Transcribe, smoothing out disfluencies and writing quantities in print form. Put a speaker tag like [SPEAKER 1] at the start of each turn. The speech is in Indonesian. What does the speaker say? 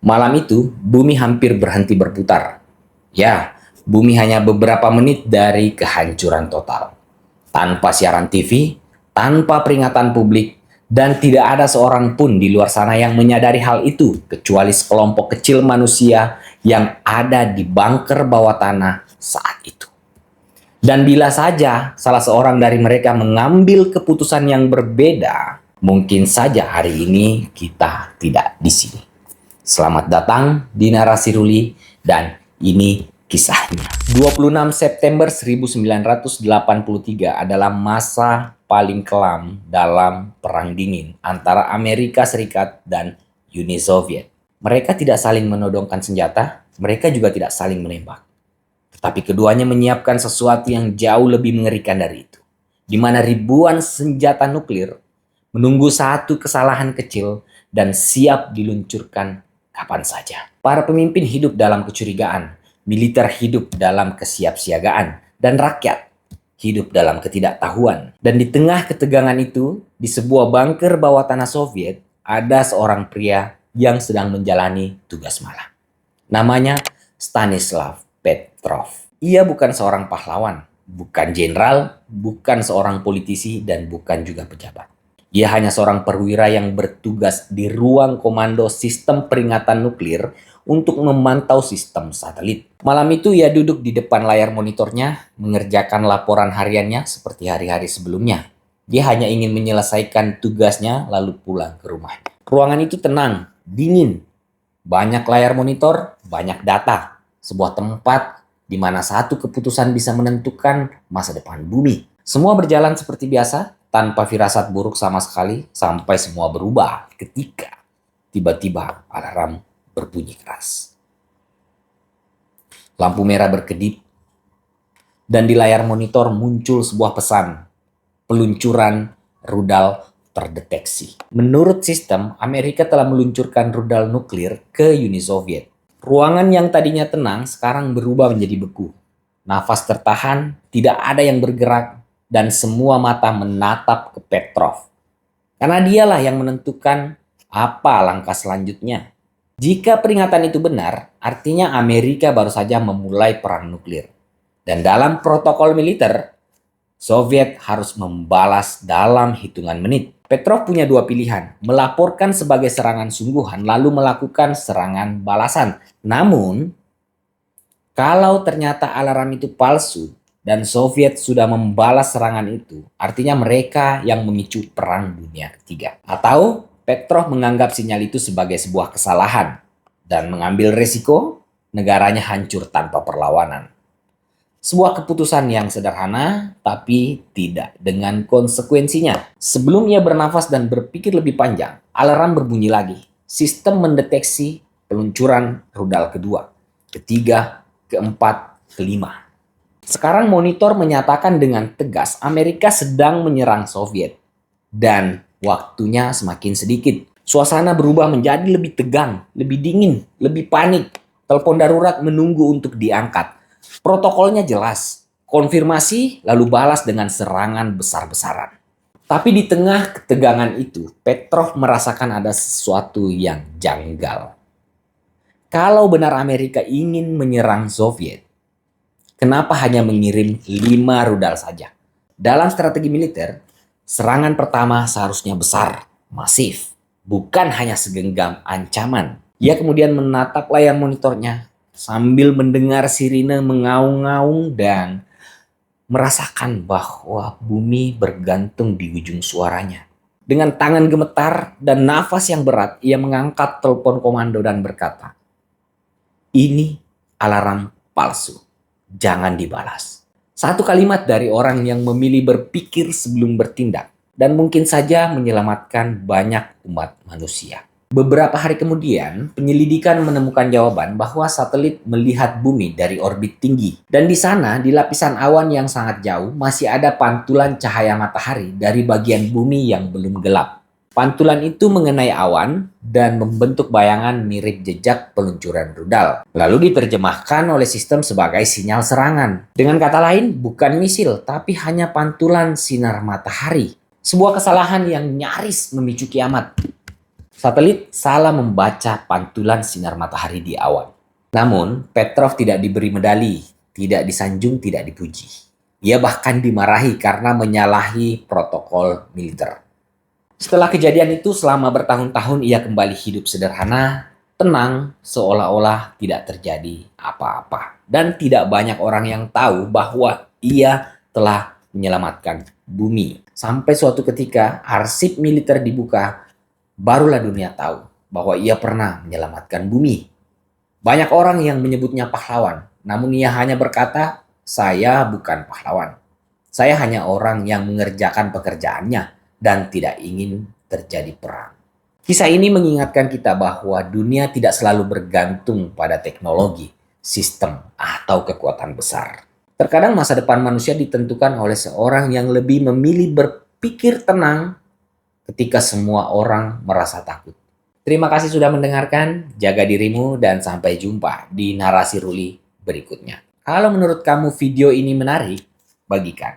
[SPEAKER 1] Malam itu, bumi hampir berhenti berputar. Ya, bumi hanya beberapa menit dari kehancuran total. Tanpa siaran TV, tanpa peringatan publik, dan tidak ada seorang pun di luar sana yang menyadari hal itu, kecuali sekelompok kecil manusia yang ada di bunker bawah tanah saat itu. Dan bila saja salah seorang dari mereka mengambil keputusan yang berbeda, mungkin saja hari ini kita tidak di sini. Selamat datang di Narasi Ruli dan ini kisahnya. 26 September 1983 adalah masa paling kelam dalam Perang Dingin antara Amerika Serikat dan Uni Soviet. Mereka tidak saling menodongkan senjata, mereka juga tidak saling menembak. Tetapi keduanya menyiapkan sesuatu yang jauh lebih mengerikan dari itu, di mana ribuan senjata nuklir menunggu satu kesalahan kecil dan siap diluncurkan kapan saja. Para pemimpin hidup dalam kecurigaan, militer hidup dalam kesiapsiagaan, dan rakyat hidup dalam ketidaktahuan. Dan di tengah ketegangan itu, di sebuah bunker bawah tanah Soviet, ada seorang pria yang sedang menjalani tugas malam. Namanya Stanislav Petrov. Ia bukan seorang pahlawan, bukan jenderal, bukan seorang politisi, dan bukan juga pejabat. Ia hanya seorang perwira yang bertugas di ruang komando sistem peringatan nuklir untuk memantau sistem satelit. Malam itu ia duduk di depan layar monitornya, mengerjakan laporan hariannya seperti hari-hari sebelumnya. Dia hanya ingin menyelesaikan tugasnya lalu pulang ke rumahnya. Ruangan itu tenang, dingin. Banyak layar monitor, banyak data. Sebuah tempat di mana satu keputusan bisa menentukan masa depan bumi. Semua berjalan seperti biasa, tanpa firasat buruk sama sekali, sampai semua berubah ketika tiba-tiba alarm berbunyi keras. Lampu merah berkedip, dan di layar monitor muncul sebuah pesan, peluncuran rudal terdeteksi. Menurut sistem, Amerika telah meluncurkan rudal nuklir ke Uni Soviet. Ruangan yang tadinya tenang sekarang berubah menjadi beku. Nafas tertahan, tidak ada yang bergerak, dan semua mata menatap ke Petrov. Karena dialah yang menentukan apa langkah selanjutnya. Jika peringatan itu benar, artinya Amerika baru saja memulai perang nuklir. Dan dalam protokol militer, Soviet harus membalas dalam hitungan menit. Petrov punya dua pilihan, melaporkan sebagai serangan sungguhan lalu melakukan serangan balasan. Namun, kalau ternyata alarm itu palsu, dan Soviet sudah membalas serangan itu, artinya mereka yang memicu Perang Dunia Ketiga. Atau Petrov menganggap sinyal itu sebagai sebuah kesalahan dan mengambil resiko negaranya hancur tanpa perlawanan. Sebuah keputusan yang sederhana, tapi tidak dengan konsekuensinya. Sebelum ia bernafas dan berpikir lebih panjang, alarm berbunyi lagi. Sistem mendeteksi peluncuran rudal kedua, ketiga, keempat, kelima. Sekarang monitor menyatakan dengan tegas Amerika sedang menyerang Soviet. Dan waktunya semakin sedikit. Suasana berubah menjadi lebih tegang, lebih dingin, lebih panik. Telepon darurat menunggu untuk diangkat. Protokolnya jelas. Konfirmasi lalu balas dengan serangan besar-besaran. Tapi di tengah ketegangan itu, Petrov merasakan ada sesuatu yang janggal. Kalau benar Amerika ingin menyerang Soviet, kenapa hanya mengirim 5 rudal saja? Dalam strategi militer, serangan pertama seharusnya besar, masif, bukan hanya segenggam ancaman. Ia kemudian menatap layar monitornya sambil mendengar sirine mengaung-ngaung dan merasakan bahwa bumi bergantung di ujung suaranya. Dengan tangan gemetar dan nafas yang berat, ia mengangkat telepon komando dan berkata, "Ini alarm palsu. Jangan dibalas." Satu kalimat dari orang yang memilih berpikir sebelum bertindak dan mungkin saja menyelamatkan banyak umat manusia. Beberapa hari kemudian, penyelidikan menemukan jawaban bahwa satelit melihat bumi dari orbit tinggi. Dan di sana, di lapisan awan yang sangat jauh, masih ada pantulan cahaya matahari dari bagian bumi yang belum gelap. Pantulan itu mengenai awan dan membentuk bayangan mirip jejak peluncuran rudal. Lalu diterjemahkan oleh sistem sebagai sinyal serangan. Dengan kata lain, bukan misil, tapi hanya pantulan sinar matahari. Sebuah kesalahan yang nyaris memicu kiamat. Satelit salah membaca pantulan sinar matahari di awan. Namun, Petrov tidak diberi medali, tidak disanjung, tidak dipuji. Ia bahkan dimarahi karena menyalahi protokol militer. Setelah kejadian itu, selama bertahun-tahun ia kembali hidup sederhana, tenang, seolah-olah tidak terjadi apa-apa. Dan tidak banyak orang yang tahu bahwa ia telah menyelamatkan bumi. Sampai suatu ketika, arsip militer dibuka, barulah dunia tahu bahwa ia pernah menyelamatkan bumi. Banyak orang yang menyebutnya pahlawan, namun ia hanya berkata, "Saya bukan pahlawan. Saya hanya orang yang mengerjakan pekerjaannya dan tidak ingin terjadi perang." Kisah ini mengingatkan kita bahwa dunia tidak selalu bergantung pada teknologi, sistem, atau kekuatan besar. Terkadang masa depan manusia ditentukan oleh seorang yang lebih memilih berpikir tenang ketika semua orang merasa takut. Terima kasih sudah mendengarkan, jaga dirimu, dan sampai jumpa di narasi Ruli berikutnya. Kalau menurut kamu video ini menarik, bagikan.